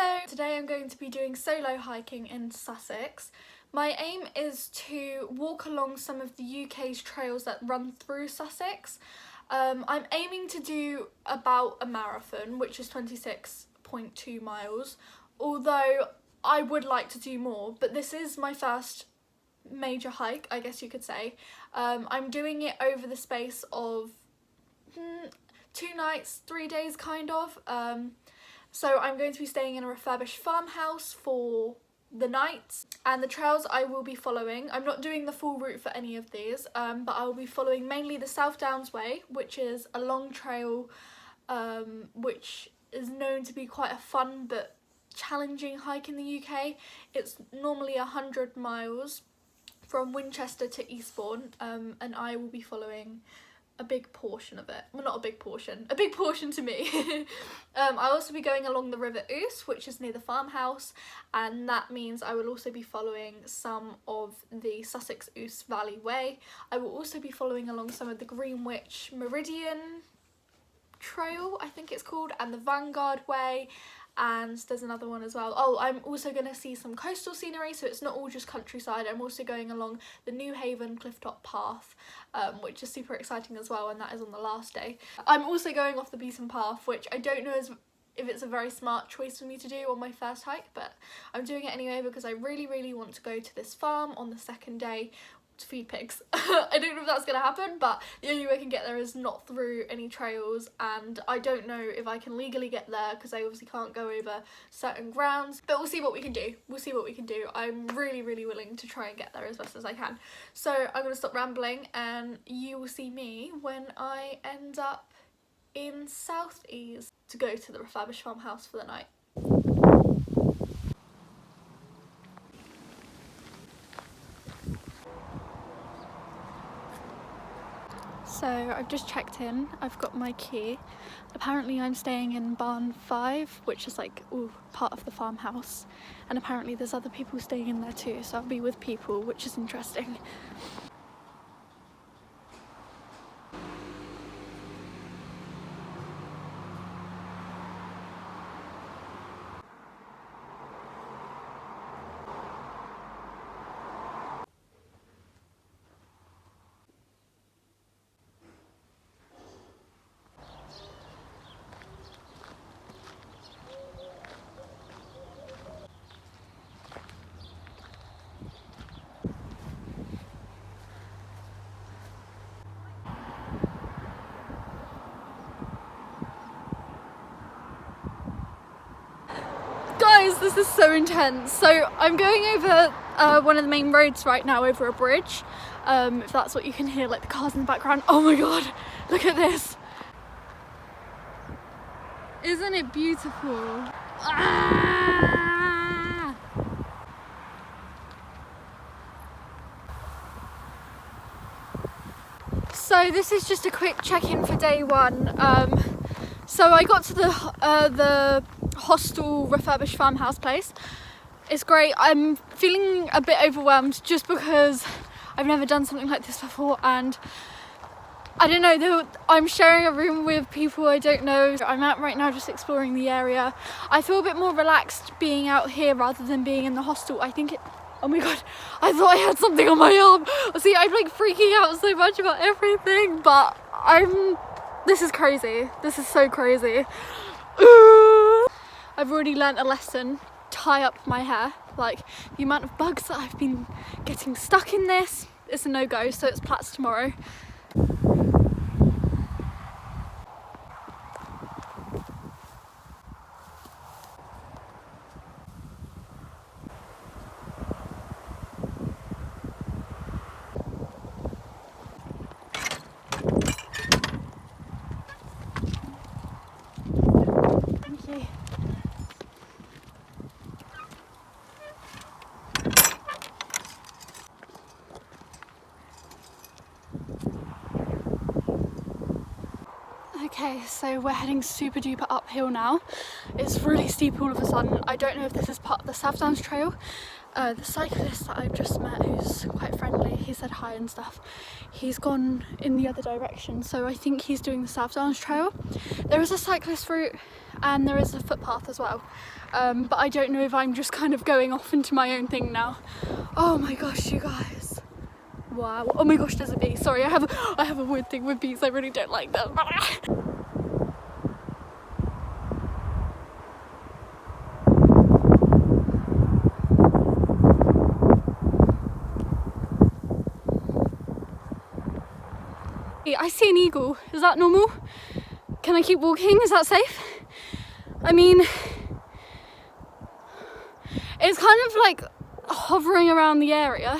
Hello! Today I'm going to be doing solo hiking in Sussex. My aim is to walk along some of the UK's trails that run through Sussex. I'm aiming to do about a marathon, which is 26.2 miles, although I would like to do more, but this is my first major hike, I guess you could say. I'm doing it over the space of 2 nights, 3 days kind of. So I'm going to be staying in a refurbished farmhouse for the nights, and the trails I will be following, I'm not doing the full route for any of these, but I will be following mainly the South Downs Way, which is a long trail which is known to be quite a fun but challenging hike in the UK. It's normally 100 miles from Winchester to Eastbourne, and I will be following a big portion of it. Well, not a big portion to me. I'll also be going along the River Ouse, which is near the farmhouse, and that means I will also be following some of the Sussex Ouse Valley Way. I will also be following along some of the Greenwich Meridian trail, I think it's called, and the Vangaurd Way, and there's another one as well. Oh, I'm also going to see some coastal scenery, so it's not all just countryside. I'm also going along the Newhaven Clifftop path, which is super exciting as well, and that is on the last day. I'm also going off the beaten path, which I don't know if it's a very smart choice for me to do on my first hike, but I'm doing it anyway because I really want to go to this farm on the second day to feed pigs. I don't know if that's going to happen, but the only way I can get there is not through any trails, and I don't know if I can legally get there because I obviously can't go over certain grounds, but we'll see what we can do. I'm really willing to try and get there as best as I can. So I'm going to stop rambling and you will see me when I end up in South Ease to go to the refurbished farmhouse for the night. So I've just checked in, I've got my key. Apparently I'm staying in barn 5, which is like part of the farmhouse, and apparently there's other people staying in there too, so I'll be with people, which is interesting. Guys, this is so intense. So I'm going over one of the main roads right now, over a bridge, if that's what you can hear, like the cars in the background. Oh my god, look at this. Isn't it beautiful? Ah! So this is just a quick check-in for day 1. So I got to the hostel refurbished farmhouse place. It's great. I'm feeling a bit overwhelmed just because I've never done something like this before, and I don't know, I'm sharing a room with people I don't know. I'm out right now just exploring the area. I feel a bit more relaxed being out here rather than being in the hostel. I think oh my god, I thought I had something on my arm. See, I'm like freaking out so much about everything, but this is crazy. This is so crazy. I've already learnt a lesson. Tie up my hair. Like, the amount of bugs that I've been getting stuck in this, it's a no-go, so it's plaits tomorrow. Okay, so we're heading super duper uphill now. It's really steep all of a sudden. I don't know if this is part of the South Downs Trail, The cyclist that I've just met, who's quite friendly, he said hi and stuff, he's gone in the other direction, so I think he's doing the South Downs Trail. There is a cyclist route and there is a footpath as well, but I don't know if I'm just kind of going off into my own thing now. Oh my gosh, you guys. Wow. Oh my gosh, there's a bee. Sorry, I have a weird thing with bees. I really don't like them. I see an eagle. Is that normal? Can I keep walking? Is that safe? I mean, it's kind of like hovering around the area.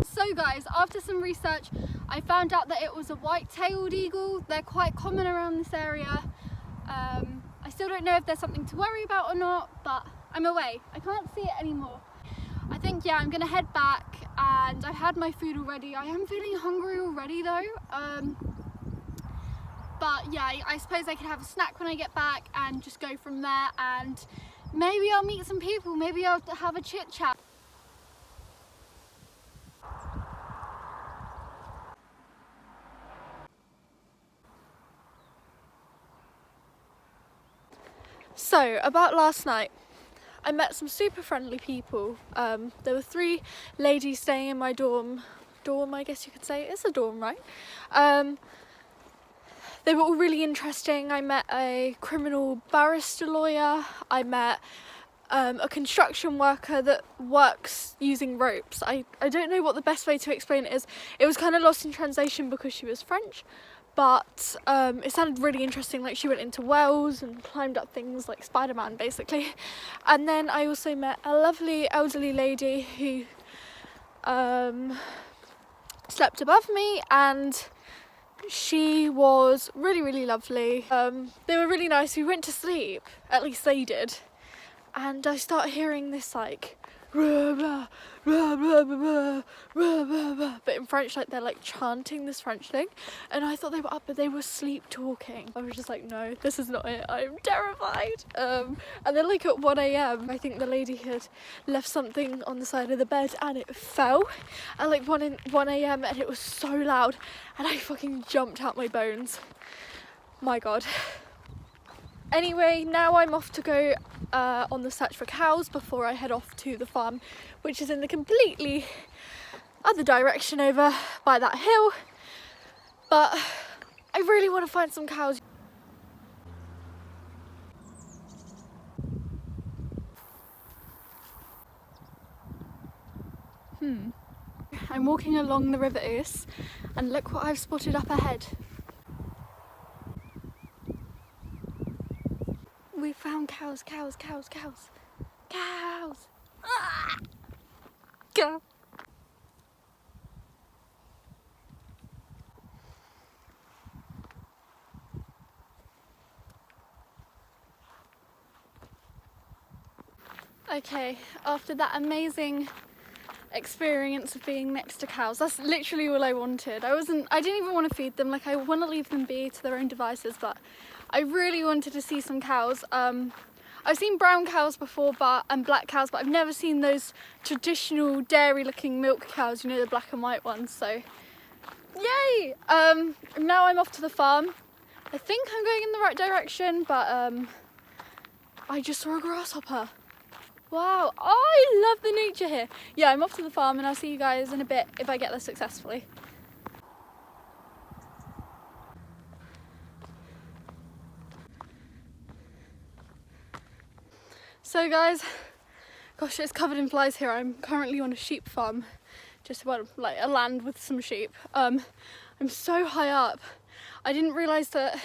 So guys, after some research, I found out that it was a white-tailed eagle. They're quite common around this area. I still don't know if there's something to worry about or not, but I'm away. I can't see it anymore. I think, yeah, I'm gonna head back, and I've had my food already. I am feeling hungry already though. But yeah, I suppose I could have a snack when I get back and just go from there, and maybe I'll meet some people, maybe I'll have a chit chat. So, about last night, I met some super friendly people. There were 3 ladies staying in my dorm, I guess you could say. It's a dorm, right? They were all really interesting. I met a criminal barrister lawyer. I met a construction worker that works using ropes. I don't know what the best way to explain it is. It was kind of lost in translation because she was French, but it sounded really interesting. Like, she went into wells and climbed up things like Spider-Man basically. And then I also met a lovely elderly lady who slept above me, and she was really, really lovely. They were really nice. We went to sleep, at least they did, and I start hearing this like rah, rah, rah, rah, rah, rah, rah, rah, but in French, like they're like chanting this French thing, and I thought they were up, but they were sleep talking. I was just like, no, this is not it. I'm terrified. And then like at 1 a.m, I think the lady had left something on the side of the bed and it fell at like 1 a.m, and it was so loud, and I fucking jumped out my bones. My god. Anyway, now I'm off to go on the search for cows before I head off to the farm, which is in the completely other direction over by that hill. But I really want to find some cows. I'm walking along the River Ouse, and look what I've spotted up ahead. We found cows, cows, cows, cows, cows. Ah! Go. Okay, after that amazing experience of being next to cows, that's literally all I wanted. I didn't even want to feed them. Like, I want to leave them be to their own devices, but I really wanted to see some cows. I've seen brown cows before, and black cows, but I've never seen those traditional dairy looking milk cows, you know, the black and white ones. So yay. Now I'm off to the farm. I think I'm going in the right direction, but I just saw a grasshopper. Wow, I love the nature here. Yeah, I'm off to the farm, and I'll see you guys in a bit if I get there successfully. So guys, gosh, it's covered in flies here. I'm currently on a sheep farm, just about like a land with some sheep. I'm so high up. I didn't realise that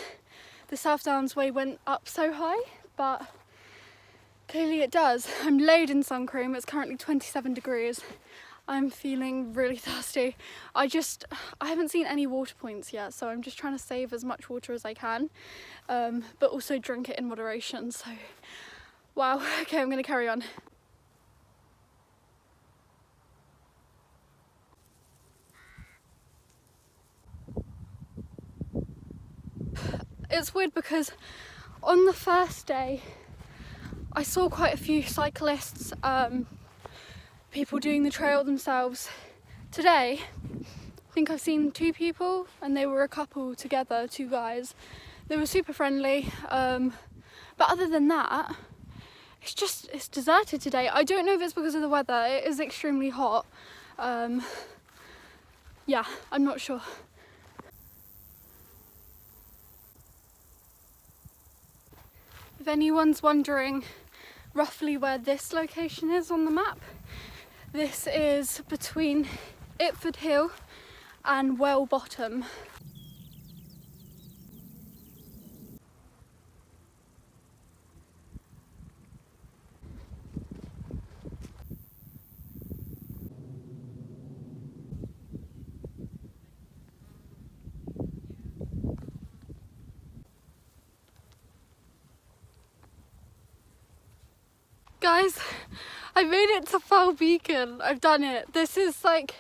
the South Downs Way went up so high, but clearly it does. I'm laid in sun cream. It's currently 27 degrees. I'm feeling really thirsty. I haven't seen any water points yet, so I'm just trying to save as much water as I can, but also drink it in moderation. So wow, okay, I'm gonna carry on. it's weird because on the first day I saw quite a few cyclists, people doing the trail themselves. Today I think I've seen 2 people, and they were a couple together, 2 guys. They were super friendly, but other than that, it's deserted today. I don't know if it's because of the weather. It is extremely hot. Yeah, I'm not sure. If anyone's wondering roughly where this location is on the map, this is between Itford Hill and Well Bottom. Guys, I made it to Firle Beacon. I've done it. This is like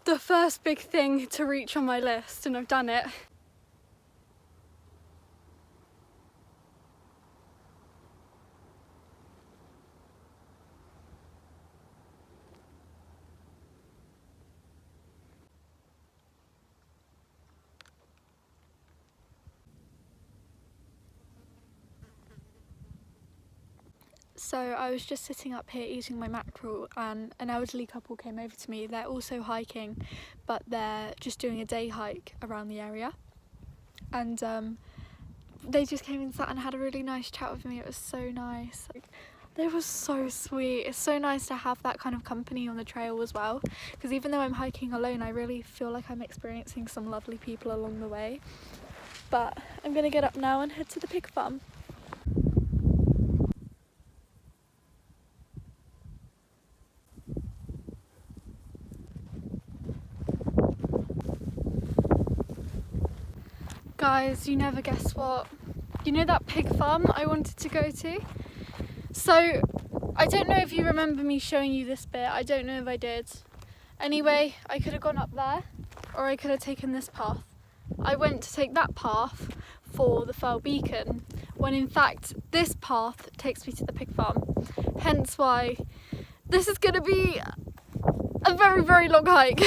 the first big thing to reach on my list, and I've done it. So I was just sitting up here eating my mackerel, and an elderly couple came over to me. They're also hiking, but they're just doing a day hike around the area. And they just came and sat and had a really nice chat with me. It was so nice. They were so sweet. It's so nice to have that kind of company on the trail as well, because even though I'm hiking alone, I really feel like I'm experiencing some lovely people along the way. But I'm gonna get up now and head to the pig farm. Guys, you never guess what? You know that pig farm that I wanted to go to? So, I don't know if you remember me showing you this bit. I don't know if I did. Anyway, I could have gone up there, or I could have taken this path. I went to take that path for the Firle Beacon, when in fact this path takes me to the pig farm. Hence why this is going to be a very, very long hike.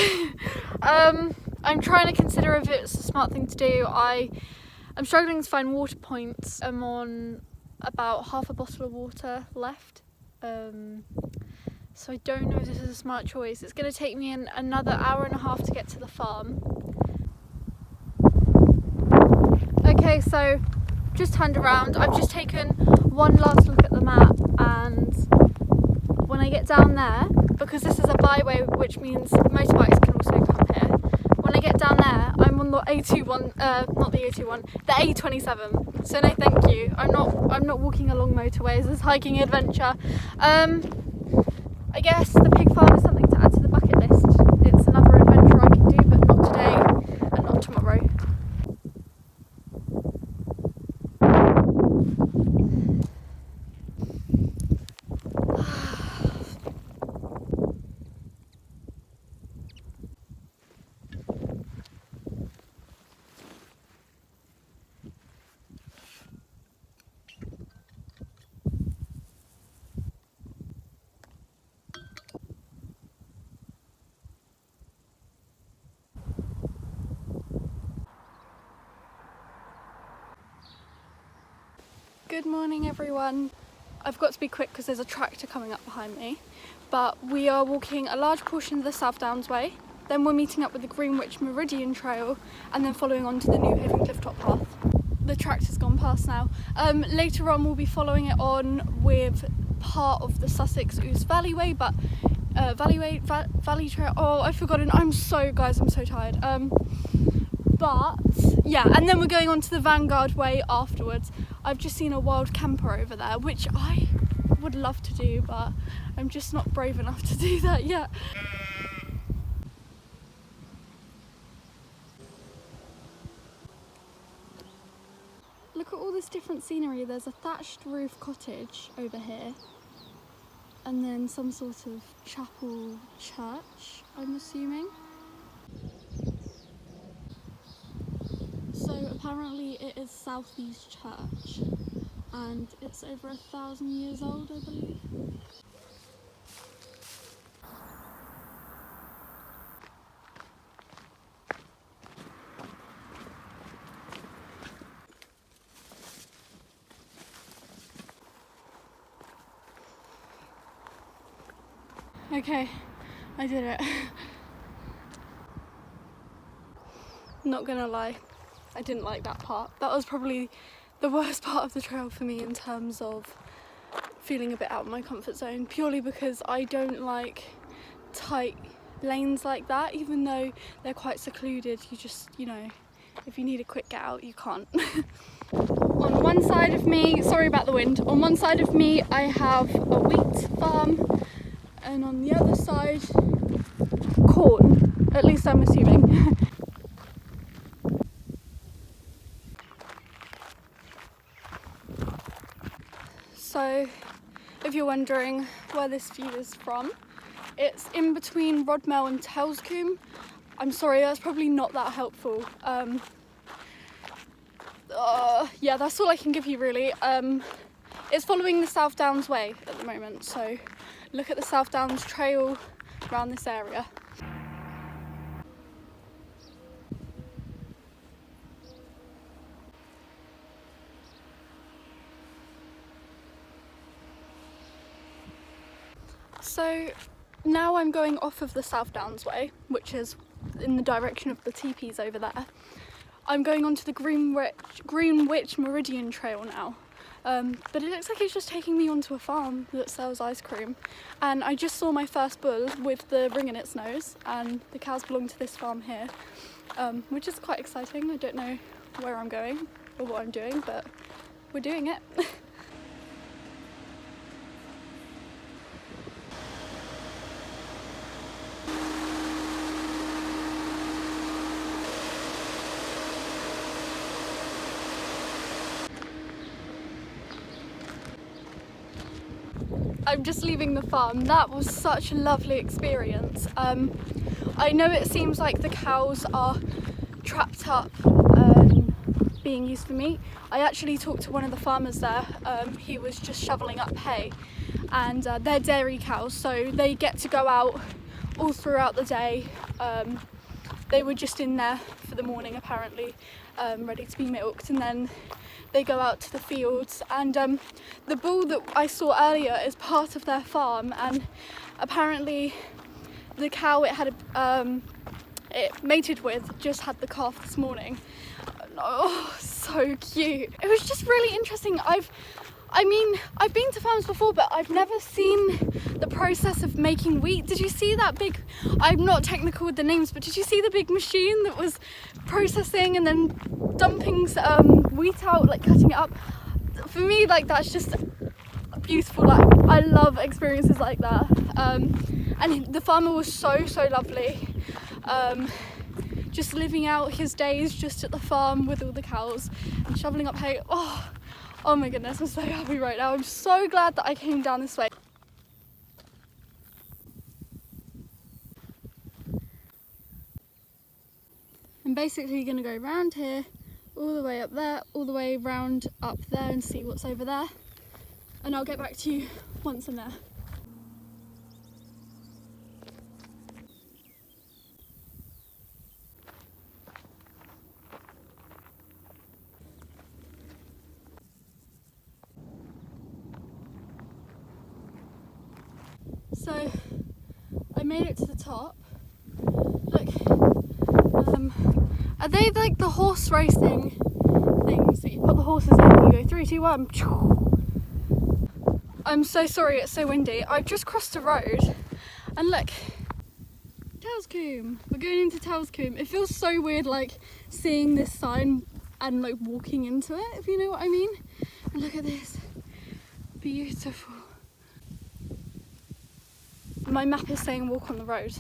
I'm trying to consider if it's a smart thing to do. I'm struggling to find water points. I'm on about half a bottle of water left. So I don't know if this is a smart choice. It's going to take me another hour and a half to get to the farm. Okay, so just turned around. I've just taken one last look at the map, and when I get down there, because this is a byway, which means motorbikes can also come here. When I get down there, I'm on the A21, not the A21, the A27. So no, thank you. I'm not walking along motorways. It's hiking adventure. I guess the pig farm is something to add to the bucket list. It's another adventure I can do, but not today and not tomorrow. Good morning, everyone. I've got to be quick because there's a tractor coming up behind me, but we are walking a large portion of the South Downs Way, then we're meeting up with the Greenwich Meridian trail, and then following on to the Newhaven Clifftop path. The tractor's gone past now. Later on we'll be following it on with part of the Sussex Ouse Valley Way, but Valley Trail, oh, I've forgotten. I'm so tired. But yeah, and then we're going on to the Vangaurd Way afterwards. I've just seen a wild camper over there, which I would love to do, but I'm just not brave enough to do that yet. Look at all this different scenery. There's a thatched roof cottage over here, and then some sort of chapel church, I'm assuming. So Apparently it is Southeast Church and it's over 1,000 years old, I believe. Okay, I did it. Not gonna lie, I didn't like that part. That was probably the worst part of the trail for me in terms of feeling a bit out of my comfort zone, purely because I don't like tight lanes like that. Even though they're quite secluded, you just, you know, if you need a quick get out, you can't. On one side of me, sorry about the wind, on one side of me I have a wheat farm, and on the other side, corn, at least I'm assuming. So, if you're wondering where this view is from, it's in between Rodmell and Telscombe. I'm sorry, that's probably not that helpful. Yeah, that's all I can give you really. It's following the South Downs Way at the moment, so look at the South Downs Trail around this area. So now I'm going off of the South Downs Way, which is in the direction of the teepees over there. I'm going onto the Greenwich Meridian trail now. But it looks like it's just taking me onto a farm that sells ice cream. And I just saw my first bull with the ring in its nose, and the cows belong to this farm here, which is quite exciting. I don't know where I'm going or what I'm doing, but we're doing it. I'm just leaving the farm. That was such a lovely experience. I know it seems like the cows are trapped up being used for meat. I actually talked to one of the farmers there. He was just shoveling up hay, and they're dairy cows, so they get to go out all throughout the day. They were just in there for the morning apparently, ready to be milked, and then they go out to the fields. And the bull that I saw earlier is part of their farm, and apparently the cow it mated with just had the calf this morning. Oh, so cute. It was just really interesting. I've been to farms before, but I've never seen the process of making wheat. Did you see that big, I'm not technical with the names, but did you see the big machine that was processing and then dumping wheat out, like cutting it up? For me, like, that's just beautiful. Like, I love experiences like that. And the farmer was so lovely. Just living out his days just at the farm with all the cows and shoveling up hay. Oh my goodness, I'm so happy right now. I'm so glad that I came down this way. I'm basically going to go round here, all the way up there, all the way round up there and see what's over there. And I'll get back to you once I'm there. So I made it to the top. Look, are they like the horse racing things that you put the horses in and you go 3, 2, 1? I'm so sorry, it's so windy. I've just crossed a road and look, Telscombe. We're going into Telscombe. It feels so weird, like seeing this sign and like walking into it, if you know what I mean. And look at this, beautiful. My map is saying walk on the road,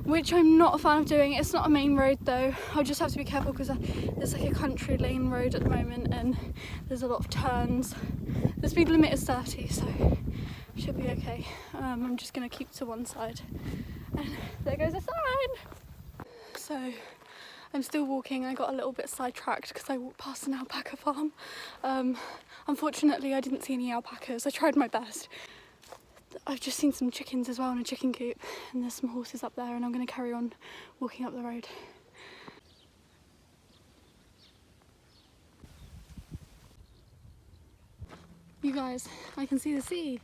which I'm not a fan of doing. It's not a main road though. I'll just have to be careful because there's like a country lane road at the moment and there's a lot of turns. The speed limit is 30, so should be okay. I'm just going to keep to one side. And there goes a sign. So I'm still walking. I got a little bit sidetracked because I walked past an alpaca farm. Unfortunately, I didn't see any alpacas. I tried my best. I've just seen some chickens as well in a chicken coop, and there's some horses up there, and I'm going to carry on walking up the road. You guys, I can see the sea.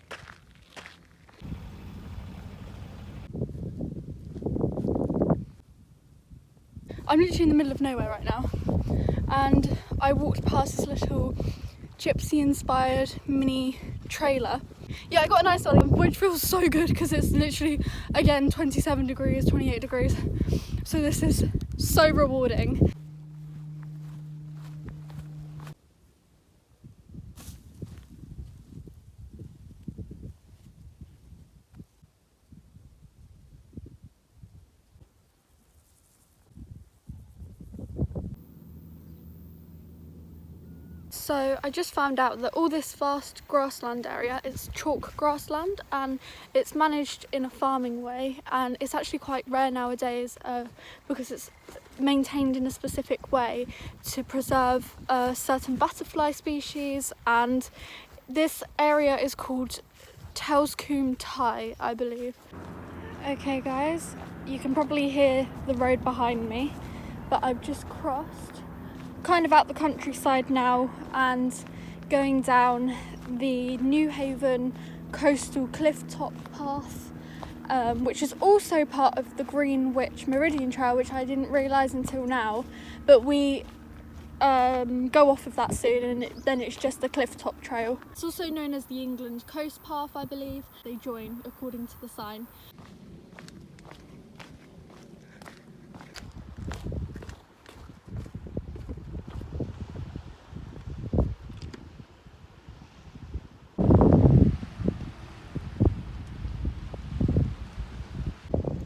I'm literally in the middle of nowhere right now, and I walked past this little gypsy inspired mini trailer. Yeah, I got a nice one, which feels so good because it's literally, again, 27 degrees, 28 degrees. So this is so rewarding. So I just found out that all this vast grassland area is chalk grassland, and it's managed in a farming way, and it's actually quite rare nowadays because it's maintained in a specific way to preserve a certain butterfly species, and this area is called Telscombe Tie, I believe. Okay guys, you can probably hear the road behind me, but I've just crossed kind of out the countryside now and going down the Newhaven coastal clifftop path, which is also part of the Greenwich Meridian trail, which I didn't realise until now, but we go off of that soon, and then it's just the clifftop trail. It's also known as the England Coast Path, I believe. They join according to the sign.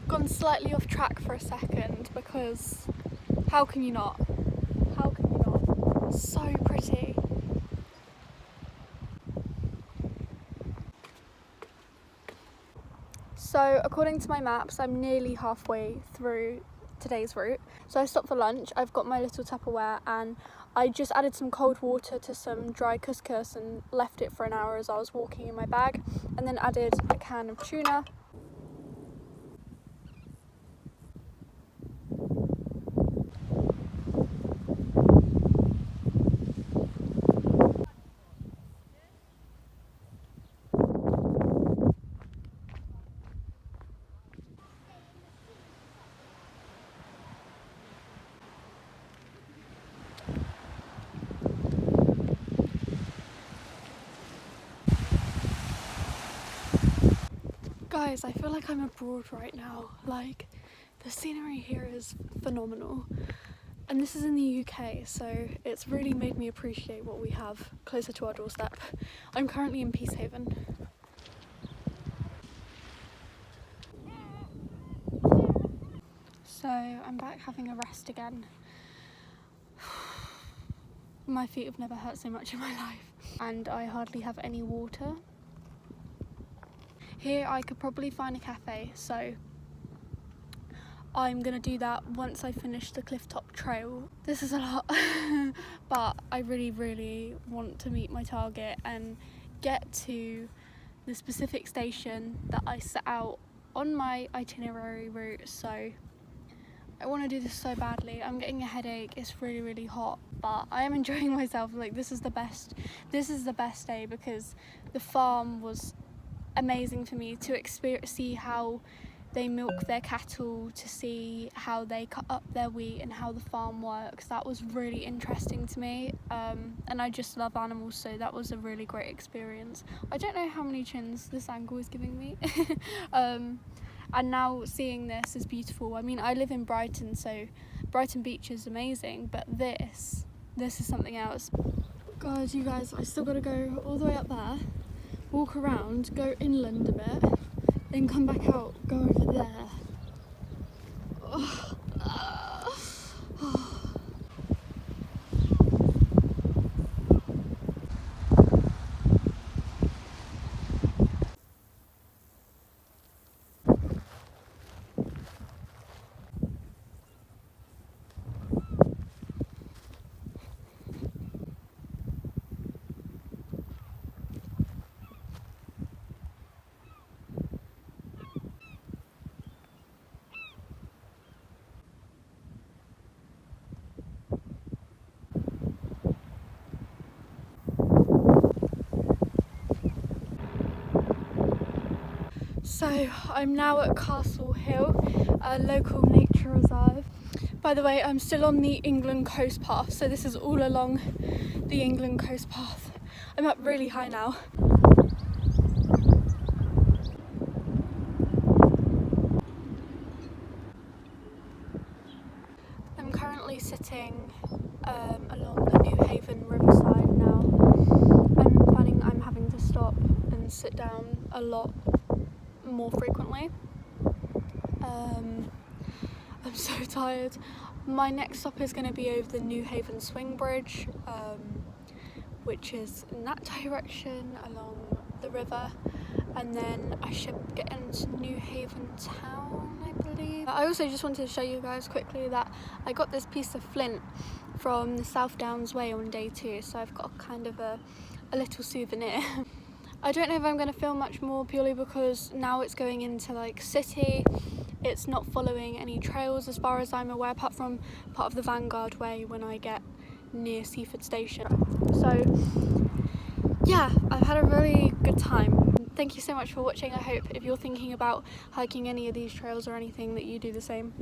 Gone slightly off track for a second because how can you not? How can you not? So pretty. So according to my maps, I'm nearly halfway through today's route. So I stopped for lunch. I've got my little Tupperware, and I just added some cold water to some dry couscous and left it for an hour as I was walking in my bag, and then added a can of tuna. Guys, I feel like I'm abroad right now. Like, the scenery here is phenomenal. And this is in the UK, so it's really made me appreciate what we have closer to our doorstep. I'm currently in Peacehaven. So I'm back having a rest again. My feet have never hurt so much in my life, and I hardly have any water. Here I could probably find a cafe, so I'm gonna do that once I finish the clifftop trail. This is a lot, but I really want to meet my target and get to the specific station that I set out on my itinerary route. So I want to do this so badly. I'm getting a headache, it's really hot, but I am enjoying myself. Like, this is the best day because the farm was amazing for me to see how they milk their cattle, to see how they cut up their wheat and how the farm works. That was really interesting to me, and I just love animals, so that was a really great experience. I don't know how many chins this angle is giving me. And now seeing this is beautiful. I mean, I live in Brighton, so Brighton Beach is amazing, but this is something else. God, you guys, I still gotta go all the way up there, walk around, go inland a bit, then come back out, go over there. Oh. So I'm now at Castle Hill, a local nature reserve. By the way, I'm still on the England coast path, so this is all along the England coast path. I'm up really high now. I'm currently sitting along the Newhaven riverside now. I'm finding I'm having to stop and sit down a lot more frequently. I'm so tired. My next stop is going to be over the Newhaven swing bridge, which is in that direction along the river, and then I should get into Newhaven town, I believe. I also just wanted to show you guys quickly that I got this piece of flint from the South Downs Way on day 2, so I've got kind of a little souvenir. I don't know if I'm going to film much more, purely because now it's going into like city. It's not following any trails as far as I'm aware, apart from part of the Vangaurd Way when I get near Seaford Station. So yeah, I've had a really good time. Thank you so much for watching. I hope if you're thinking about hiking any of these trails or anything that you do the same.